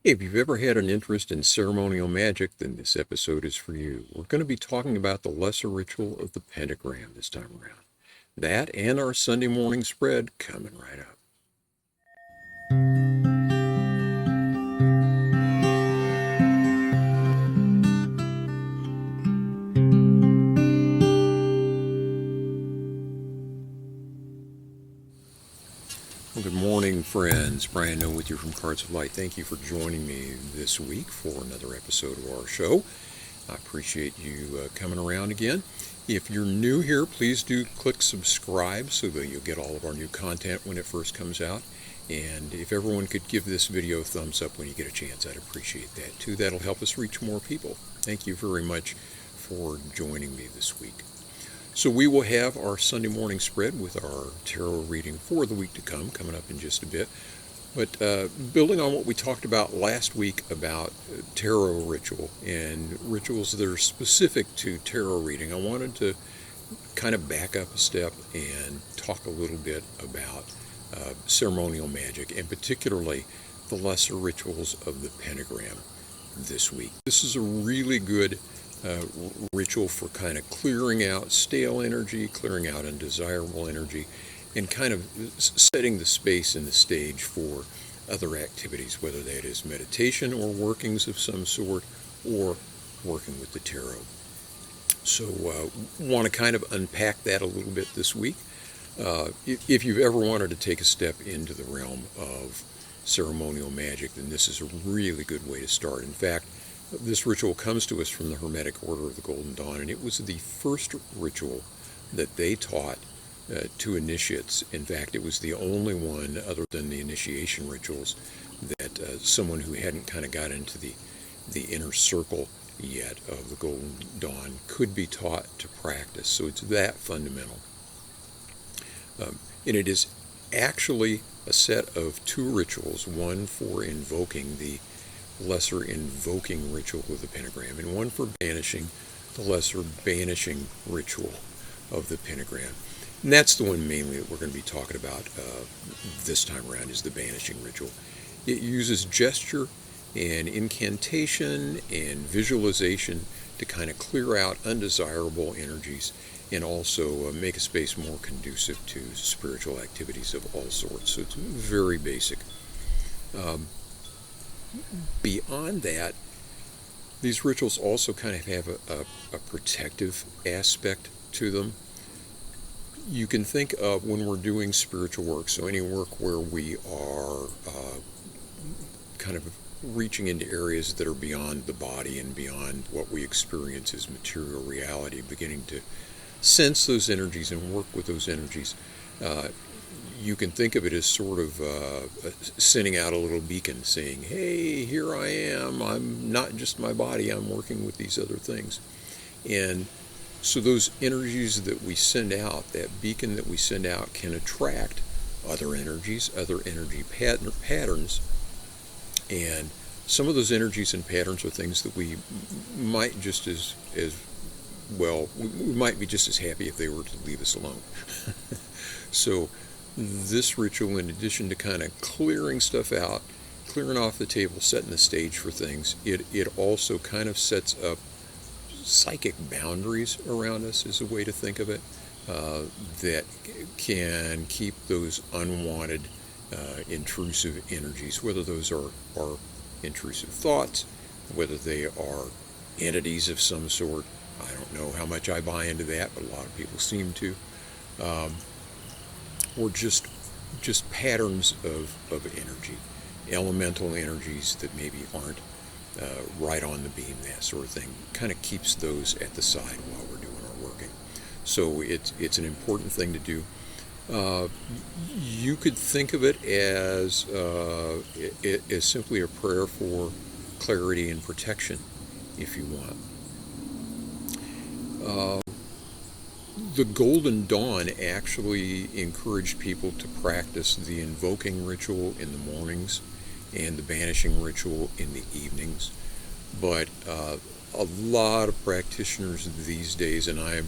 Hey, if you've ever had an interest in ceremonial magic, then this episode is for you. We're going to be talking about the lesser ritual of the pentagram this time around. That and our Sunday morning spread coming right up. Well, good morning, friends. Brian Noe with you from Cards of Light. Thank you for joining me this week for another episode of our show. I appreciate you coming around again. If you're new here, please do click subscribe so that you'll get all of our new content when it first comes out. And if everyone could give this video a thumbs up when you get a chance, I'd appreciate that too. That'll help us reach more people. Thank you very much for joining me this week. So we will have our Sunday morning spread with our tarot reading for the week to come, coming up in just a bit. But building on what we talked about last week about tarot ritual and rituals that are specific to tarot reading, I wanted to kind of back up a step and talk a little bit about ceremonial magic, and particularly the lesser rituals of the pentagram this week. This is a really good ritual for kind of clearing out stale energy, clearing out undesirable energy, and kind of setting the space and the stage for other activities, whether that is meditation or workings of some sort, or working with the tarot. So want to kind of unpack that a little bit this week. If you've ever wanted to take a step into the realm of ceremonial magic, then this is a really good way to start. In fact, this ritual comes to us from the Hermetic Order of the Golden Dawn, and it was the first ritual that they taught to initiates. In fact, it was the only one, other than the initiation rituals, that someone who hadn't kind of got into the inner circle yet of the Golden Dawn could be taught to practice. So it's that fundamental. And it is actually a set of two rituals, one for invoking the lesser invoking ritual of the pentagram, and one for banishing the lesser banishing ritual of the pentagram. And that's the one mainly that we're going to be talking about this time around, is the banishing ritual. It uses gesture and incantation and visualization to kind of clear out undesirable energies and also make a space more conducive to spiritual activities of all sorts. So it's very basic. Beyond that, these rituals also kind of have a protective aspect to them. You can think of when we're doing spiritual work, so any work where we are kind of reaching into areas that are beyond the body and beyond what we experience as material reality, beginning to sense those energies and work with those energies. You can think of it as sort of sending out a little beacon saying, hey, here I am. I'm not just my body. I'm working with these other things. And so those energies that we send out, that beacon that we send out, can attract other energies, other energy patterns. And some of those energies and patterns are things that we might just as well, we might be just as happy if they were to leave us alone. So this ritual, in addition to kind of clearing stuff out, clearing off the table, setting the stage for things, it also kind of sets up psychic boundaries around us, is a way to think of it, that can keep those unwanted, intrusive energies, whether those are intrusive thoughts, whether they are entities of some sort. I don't know how much I buy into that, but a lot of people seem to. Or just patterns of energy, elemental energies that maybe aren't right on the beam, that sort of thing. Kind of keeps those at the side while we're doing our working. So it's an important thing to do. You could think of it as simply a prayer for clarity and protection, if you want. The Golden Dawn actually encouraged people to practice the invoking ritual in the mornings and the banishing ritual in the evenings. But a lot of practitioners these days, and I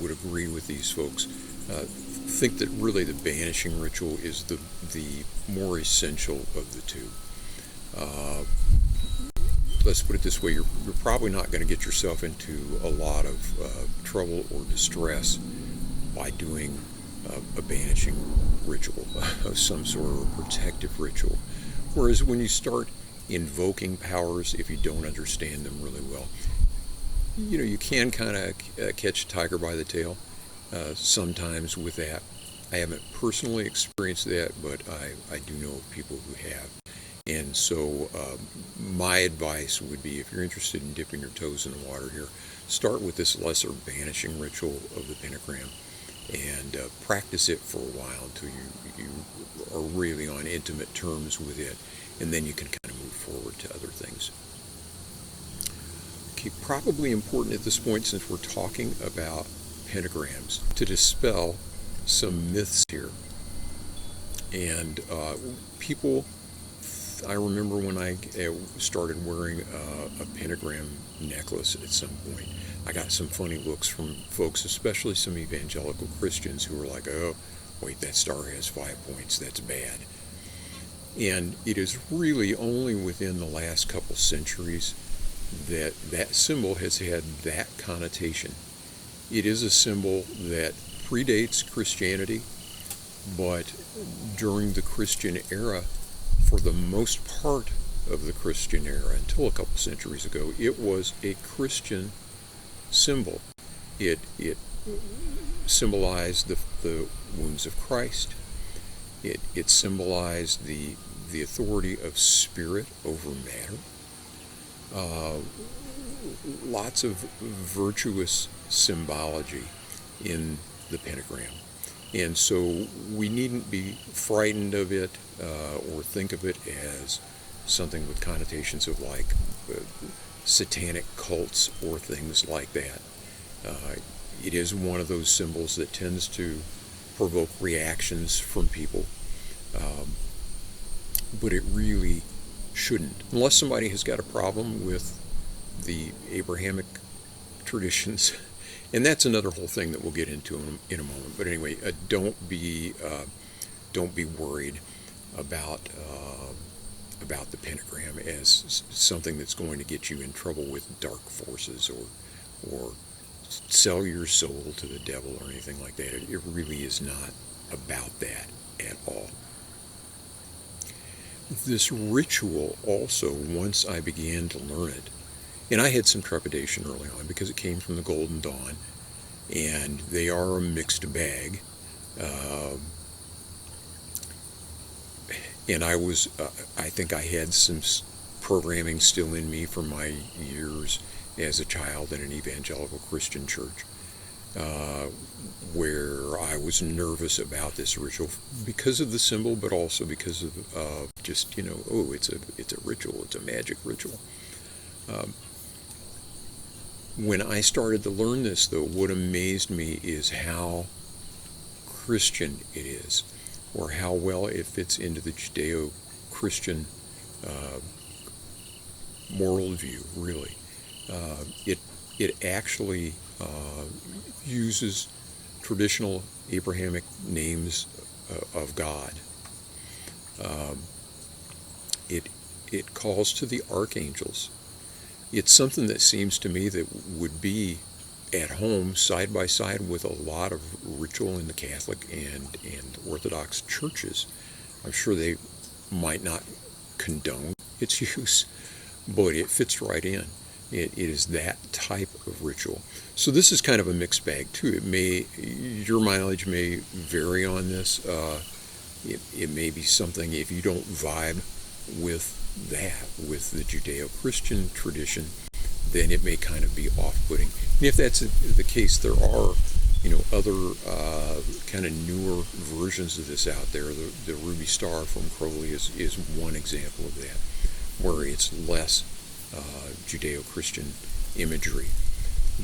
would agree with these folks, think that really the banishing ritual is the more essential of the two. let's put it this way, you're probably not going to get yourself into a lot of trouble or distress by doing a banishing ritual of some sort, or a protective ritual. Whereas when you start invoking powers, if you don't understand them really well, you can kind of catch a tiger by the tail sometimes with that. I haven't personally experienced that, but I do know of people who have. And so my advice would be, if you're interested in dipping your toes in the water here, start with this lesser banishing ritual of the pentagram and practice it for a while until you are really on intimate terms with it, and then you can kind of move forward to other things. Okay, probably important at this point, since we're talking about pentagrams, to dispel some myths here. And people, I remember when I started wearing a pentagram necklace at some point, I got some funny looks from folks, especially some evangelical Christians, who were like, oh, wait, that star has 5 points, that's bad. And it is really only within the last couple centuries that that symbol has had that connotation. It is a symbol that predates Christianity, but during the Christian era, for the most part of the Christian era, until a couple centuries ago, it was a Christian symbol. It symbolized the wounds of Christ. It symbolized the authority of spirit over matter. Lots of virtuous symbology in the pentagram. And so we needn't be frightened of it or think of it as something with connotations of like satanic cults or things like that. It is one of those symbols that tends to provoke reactions from people, but it really shouldn't, unless somebody has got a problem with the Abrahamic traditions. And that's another whole thing that we'll get into in a moment. But anyway, don't be worried about the pentagram as something that's going to get you in trouble with dark forces or sell your soul to the devil or anything like that. It really is not about that at all. This ritual also, once I began to learn it, and I had some trepidation early on because it came from the Golden Dawn, and they are a mixed bag. And I think I had some programming still in me from my years as a child in an evangelical Christian church, where I was nervous about this ritual because of the symbol, but also because of just, it's a ritual, it's a magic ritual. When I started to learn this, though, what amazed me is how Christian it is, or how well it fits into the Judeo-Christian moral view, really. It actually uses traditional Abrahamic names of God. It calls to the archangels. It's something that seems to me that would be at home side by side with a lot of ritual in the Catholic and Orthodox churches. I'm sure they might not condone its use, but it fits right in. It is that type of ritual. So this is kind of a mixed bag too. Your mileage may vary on this. It may be something, if you don't vibe with with the Judeo-Christian tradition, then it may kind of be off-putting. And if that's the case, there are, other kind of newer versions of this out there. The Ruby Star from Crowley is one example of that, where it's less Judeo-Christian imagery.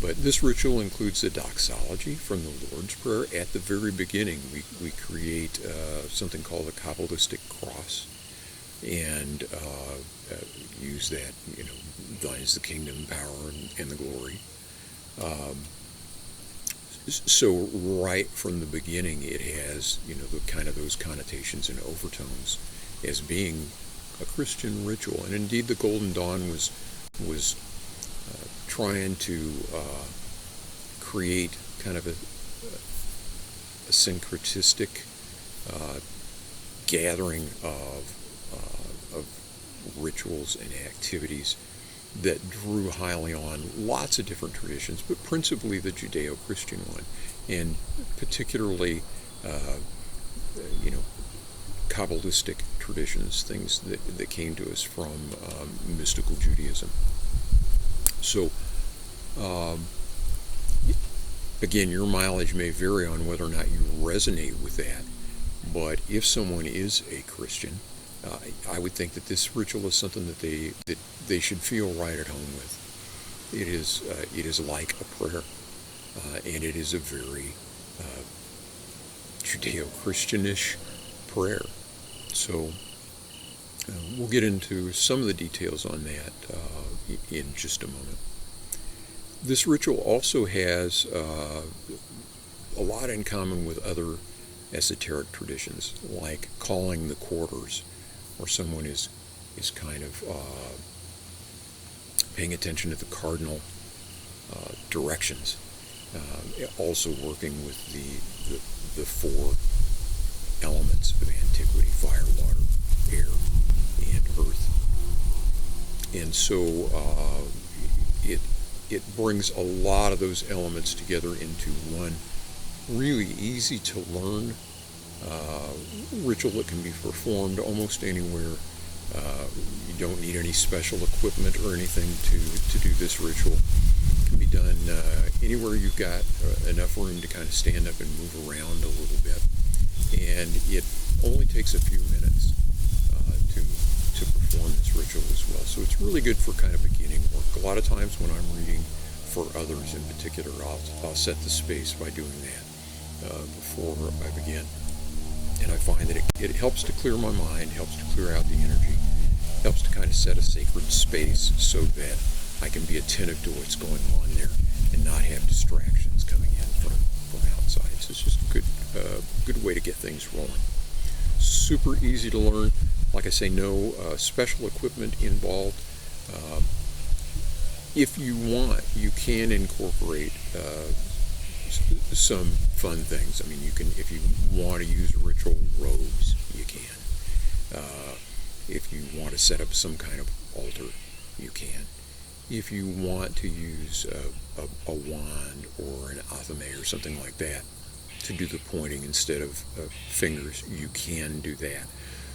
But this ritual includes the doxology from the Lord's Prayer. At the very beginning, we create something called a Kabbalistic cross, and use that, thine is the kingdom, power, and the glory. So right from the beginning, it has, the kind of those connotations and overtones as being a Christian ritual. And indeed, the Golden Dawn was was trying to create kind of a syncretistic gathering of rituals and activities that drew highly on lots of different traditions, but principally the Judeo-Christian one, and particularly, Kabbalistic traditions, things that came to us from mystical Judaism. So, again, your mileage may vary on whether or not you resonate with that, but if someone is a Christian, I would think that this ritual is something that they should feel right at home with. It is like a prayer, and it is a very Judeo-Christianish prayer. So we'll get into some of the details on that in just a moment. This ritual also has a lot in common with other esoteric traditions, like calling the quarters, where someone is kind of paying attention to the cardinal directions, also working with the four elements of antiquity: fire, water, air, and earth. And so it brings a lot of those elements together into one really easy to learn ritual that can be performed almost anywhere. You don't need any special equipment or anything to do this ritual. It can be done anywhere you've got enough room to kind of stand up and move around a little bit. And it only takes a few minutes to perform this ritual as well. So it's really good for kind of beginning work. A lot of times when I'm reading for others in particular, I'll set the space by doing that before I begin. And I find that it helps to clear my mind, helps to clear out the energy, helps to kind of set a sacred space so that I can be attentive to what's going on there and not have distractions coming in from outside. So it's just a good way to get things rolling. Super easy to learn. Like I say, no special equipment involved. If you want, you can incorporate some fun things. I mean, you can, if you want to use ritual robes, you can. If you want to set up some kind of altar, you can. If you want to use a wand or an athame or something like that to do the pointing instead of fingers, you can do that.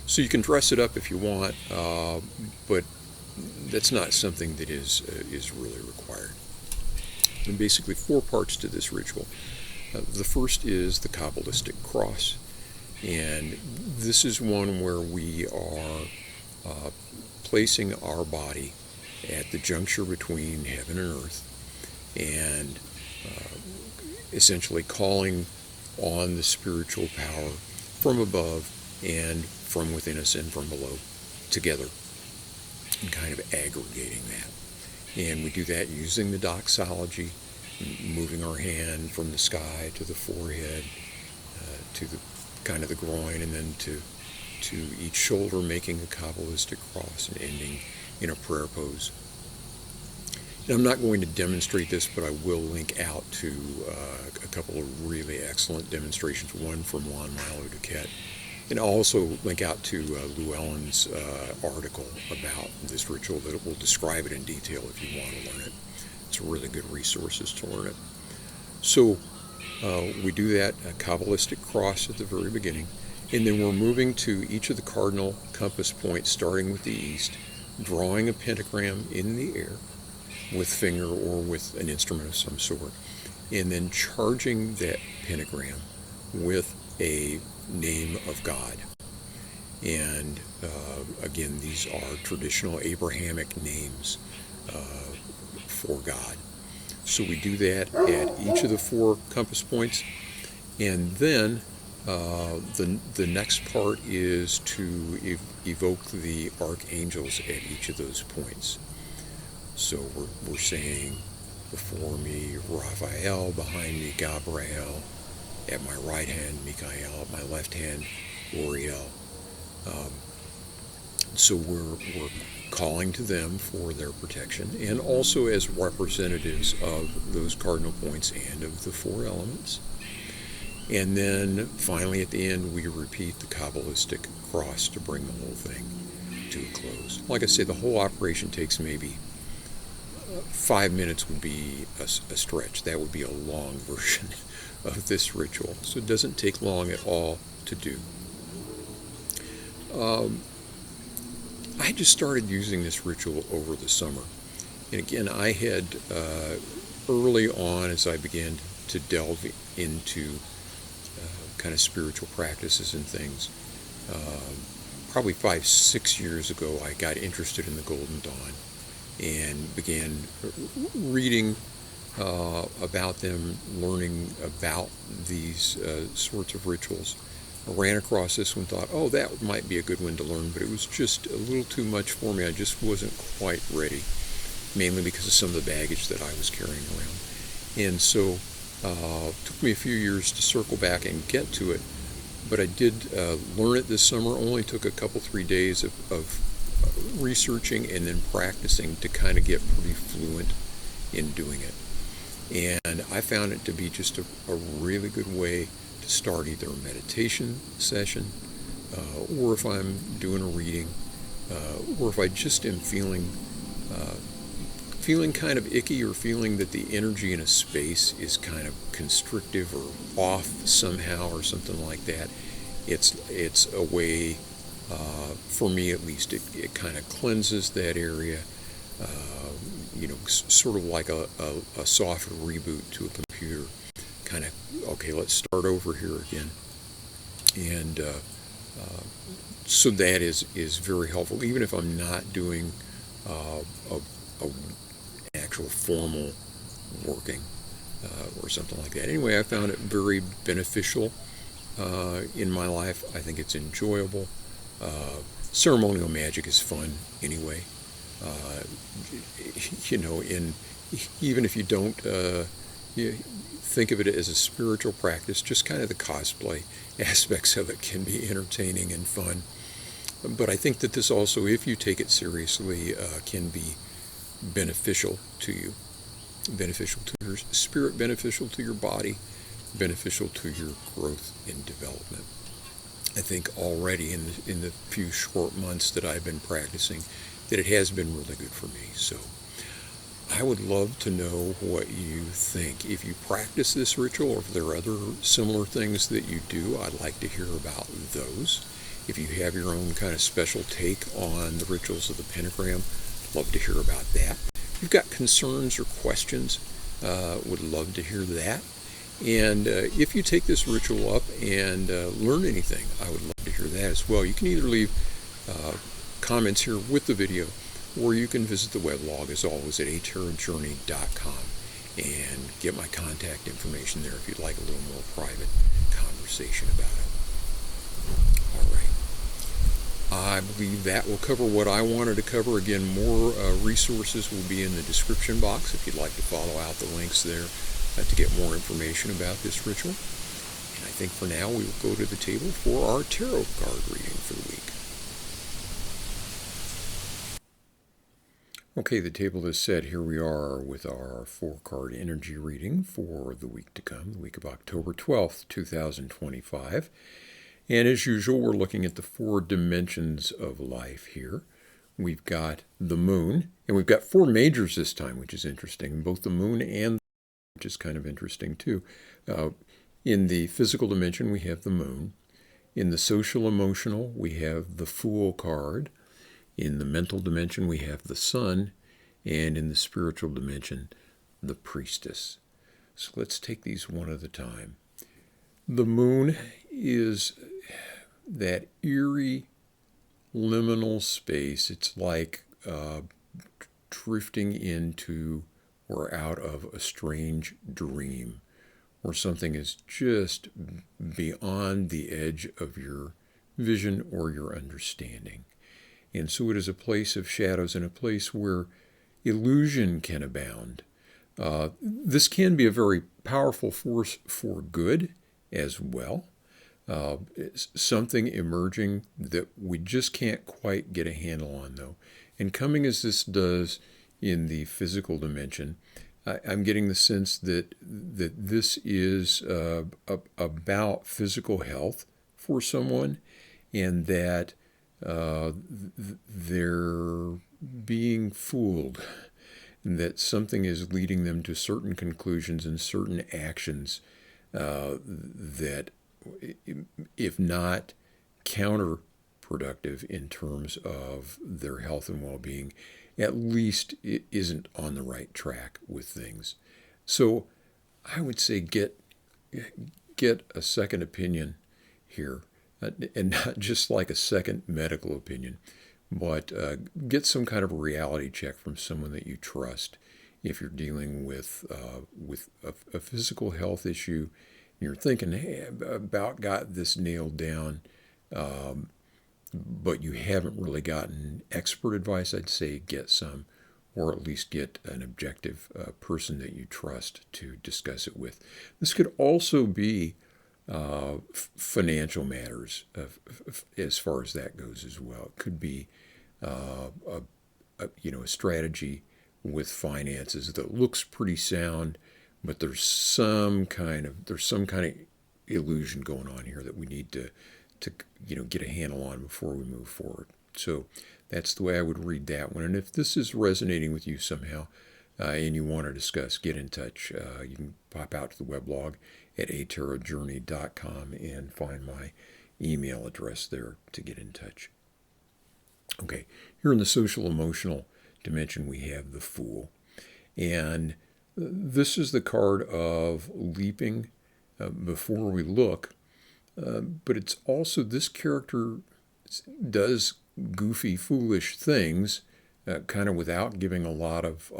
So you can dress it up if you want, but that's not something that is really required. And basically 4 parts to this ritual. The first is the Kabbalistic cross, and this is one where we are placing our body at the juncture between heaven and earth, and essentially calling on the spiritual power from above and from within us and from below together, and kind of aggregating that. And we do that using the doxology, moving our hand from the sky to the forehead, to the kind of the groin, and then to each shoulder, making a Kabbalistic cross and ending in a prayer pose. And I'm not going to demonstrate this, but I will link out to a couple of really excellent demonstrations, one from Juan Milo Duquette, and I'll also link out to Llewellyn's article about this ritual that will describe it in detail if you want to learn it. It's really good resources to learn it. So we do that Kabbalistic cross at the very beginning, and then we're moving to each of the cardinal compass points, starting with the east, drawing a pentagram in the air with finger or with an instrument of some sort, and then charging that pentagram with a name of God. And again, these are traditional Abrahamic names for God. So we do that at each of the 4 compass points, and then the next part is to evoke the archangels at each of those points. So we're saying, before me Raphael, behind me Gabriel, at my right hand Michael, at my left hand Uriel. So we're calling to them for their protection, and also as representatives of those cardinal points and of the four elements. And then finally at the end we repeat the Kabbalistic cross to bring the whole thing to a close. Like I say, the whole operation takes maybe 5 minutes would be a stretch. That would be a long version of this ritual. So it doesn't take long at all to do. I just started using this ritual over the summer. And again, I had early on, as I began to delve into kind of spiritual practices and things, probably 5-6 years ago, I got interested in the Golden Dawn and began reading about them, learning about these sorts of rituals. I ran across this one, thought, oh, that might be a good one to learn, but it was just a little too much for me. I just wasn't quite ready, mainly because of some of the baggage that I was carrying around. And so it took me a few years to circle back and get to it, but I did learn it this summer. Only took a couple, 3 days of researching and then practicing to kind of get pretty fluent in doing it. And I found it to be just a really good way to start either a meditation session, or if I'm doing a reading, or if I just am feeling kind of icky, or feeling that the energy in a space is kind of constrictive or off somehow or something like that. It's a way, for me at least, it kind of cleanses that area, sort of like a soft reboot to a computer. Kind of, okay, let's start over here again. And so that is very helpful, even if I'm not doing a actual formal working or something like that. Anyway, I found it very beneficial in my life. I think it's enjoyable. Ceremonial magic is fun anyway. Even if you don't think of it as a spiritual practice, just kind of the cosplay aspects of it can be entertaining and fun. But I think that this also, if you take it seriously, can be beneficial to you, beneficial to your spirit, beneficial to your body, beneficial to your growth and development. I think already in the few short months that I've been practicing, that it has been really good for me. So I would love to know what you think. If you practice this ritual, or if there are other similar things that you do, I'd like to hear about those. If you have your own kind of special take on the rituals of the Pentagram, love to hear about that. If you've got concerns or questions, would love to hear that. And if you take this ritual up and learn anything, I would love to hear that as well. You can either leave comments here with the video, or you can visit the weblog, as always, at atarotjourney.com and get my contact information there if you'd like a little more private conversation about it. All right. I believe that will cover what I wanted to cover. Again, more resources will be in the description box if you'd like to follow out the links there to get more information about this ritual. And I think for now we will go to the table for our tarot card reading for the week. Okay, the table is set. Here we are with our 4-card energy reading for the week to come, the week of October 12th, 2025. And as usual, we're looking at the 4 dimensions of life here. We've got the moon, and we've got 4 majors this time, which is interesting. Both the moon and which is kind of interesting too. In the physical dimension, we have the moon. In the social emotional, we have the Fool card. In the mental dimension, we have the sun. And in the spiritual dimension, the Priestess. So let's take these one at a time. The moon is that eerie liminal space. It's like drifting into or out of a strange dream, where something is just beyond the edge of your vision or your understanding. And so it is a place of shadows and a place where illusion can abound. This can be a very powerful force for good as well. Something emerging that we just can't quite get a handle on, though. And coming as this does in the physical dimension, I'm getting the sense that this is about physical health for someone, and that they're being fooled, and that something is leading them to certain conclusions and certain actions that, if not counterproductive in terms of their health and well-being, at least it isn't on the right track with things. So I would say get a second opinion here, and not just like a second medical opinion, but get some kind of a reality check from someone that you trust. If you're dealing with a physical health issue, and you're thinking, hey, about got this nailed down, but you haven't really gotten expert advice, I'd say get some, or at least get an objective person that you trust to discuss it with. This could also be financial matters as far as that goes as well. It could be a strategy with finances that looks pretty sound, but there's some kind of illusion going on here that we need to get a handle on before we move forward. So that's the way I would read that one. And if this is resonating with you somehow, and you want to discuss, get in touch. You can pop out to the weblog at atarotjourney.com and find my email address there to get in touch. Okay, here in the social emotional dimension, we have the Fool. And this is the card of leaping before we look. But it's also, this character does goofy, foolish things, kind of without giving a lot of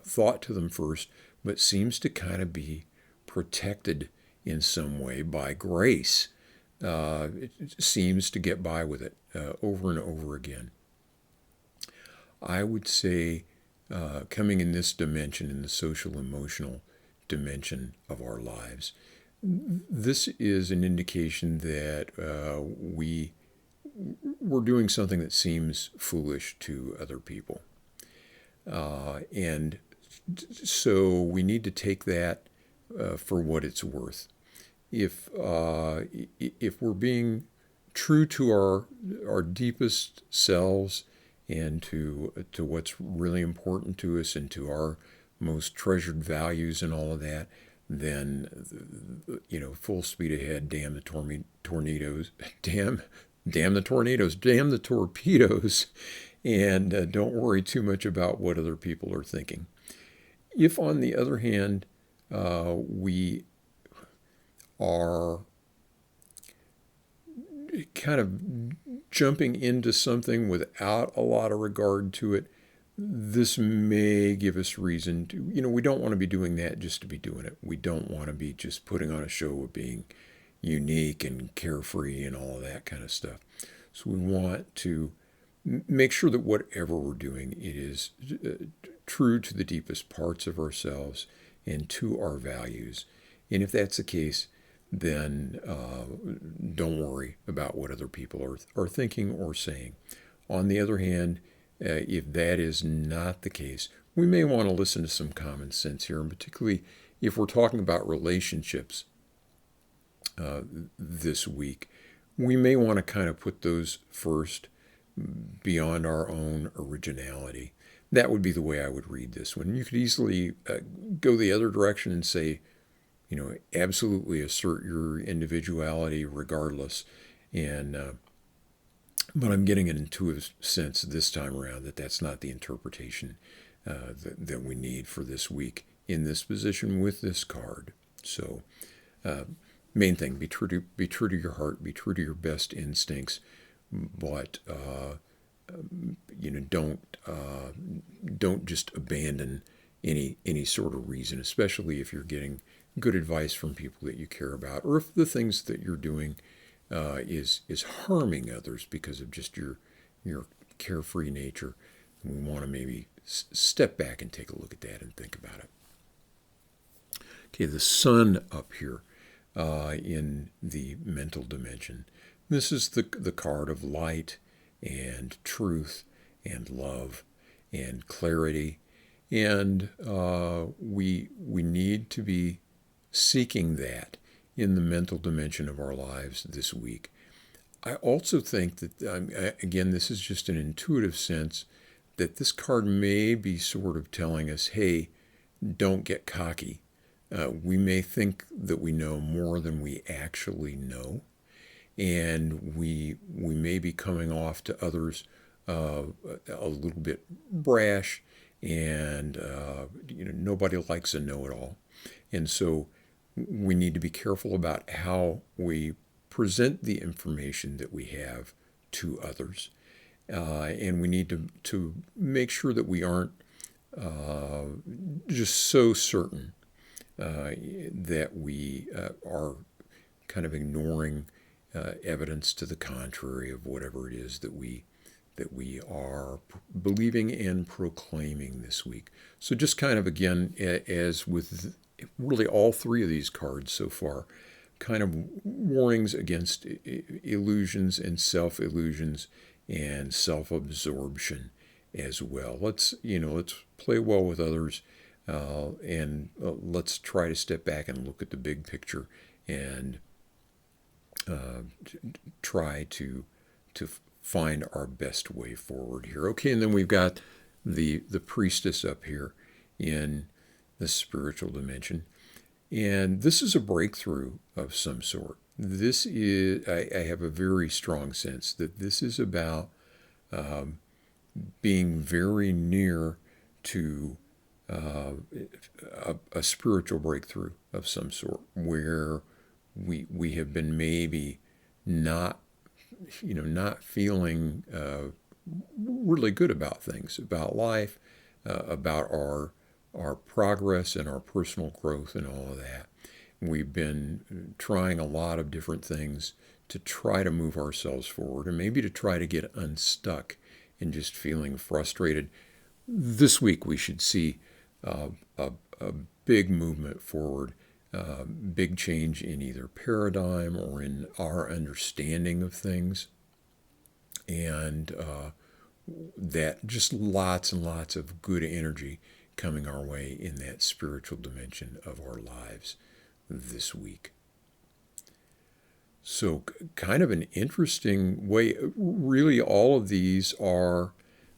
thought to them first, but seems to kind of be protected in some way by grace. It seems to get by with it over and over again. I would say, coming in this dimension, in the social emotional dimension of our lives, this is an indication that we're doing something that seems foolish to other people. And so we need to take that for what it's worth. If we're being true to our deepest selves and to what's really important to us and to our most treasured values and all of that, then, full speed ahead, damn the tornadoes, damn the tornadoes, damn the torpedoes, and don't worry too much about what other people are thinking. If, on the other hand, we are kind of jumping into something without a lot of regard to it, this may give us reason to, we don't want to be doing that just to be doing it. We don't want to be just putting on a show of being unique and carefree and all of that kind of stuff. So we want to make sure that whatever we're doing, it is true to the deepest parts of ourselves and to our values. And if that's the case, then don't worry about what other people are thinking or saying. On the other hand, if that is not the case, we may want to listen to some common sense here, and particularly if we're talking about relationships this week, we may want to kind of put those first beyond our own originality. That would be the way I would read this one. You could easily go the other direction and say, absolutely assert your individuality regardless. And but I'm getting an intuitive sense this time around that that's not the interpretation that we need for this week in this position with this card. So main thing, be true to your heart, be true to your best instincts, but don't just abandon any sort of reason, especially if you're getting good advice from people that you care about, or if the things that you're doing is harming others because of just your carefree nature. We want to maybe step back and take a look at that and think about it. Okay, the sun up here in the mental dimension. This is the card of light and truth and love and clarity. And we need to be seeking that in the mental dimension of our lives this week. I also think that, again, this is just an intuitive sense, that this card may be sort of telling us, hey, don't get cocky. We may think that we know more than we actually know, and we may be coming off to others a little bit brash, and nobody likes a know-it-all. And so we need to be careful about how we present the information that we have to others. And we need to make sure that we aren't just so certain that we are kind of ignoring evidence to the contrary of whatever it is that we are believing and proclaiming this week. So just kind of, again, as with really all three of these cards so far, kind of warnings against illusions and self-illusions and self-absorption as well. Let's play well with others, and let's try to step back and look at the big picture and try to find our best way forward here. Okay, and then we've got the priestess up here in the spiritual dimension. And this is a breakthrough of some sort. This is, I have a very strong sense that this is about being very near to a spiritual breakthrough of some sort, where we have been maybe not feeling really good about things, about life, about our progress and our personal growth and all of that. We've been trying a lot of different things to try to move ourselves forward, and maybe to try to get unstuck and just feeling frustrated. This week we should see a big movement forward, big change in either paradigm or in our understanding of things, and that just lots and lots of good energy coming our way in that spiritual dimension of our lives this week. So kind of an interesting way. Really, all of these are,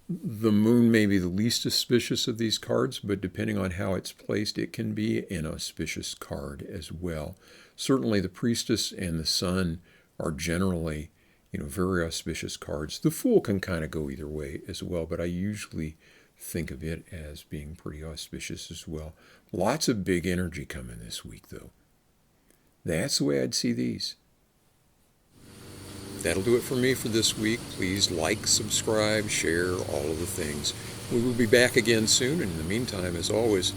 the moon may be the least auspicious of these cards, but depending on how it's placed, it can be an auspicious card as well. Certainly the priestess and the sun are generally, very auspicious cards. The fool can kind of go either way as well, but I usually think of it as being pretty auspicious as well. Lots of big energy coming this week, though. That's the way I'd see these. That'll do it for me for this week. Please like, subscribe, share, all of the things. We will be back again soon, and in the meantime, as always,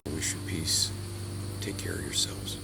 I wish you peace. Take care of yourselves.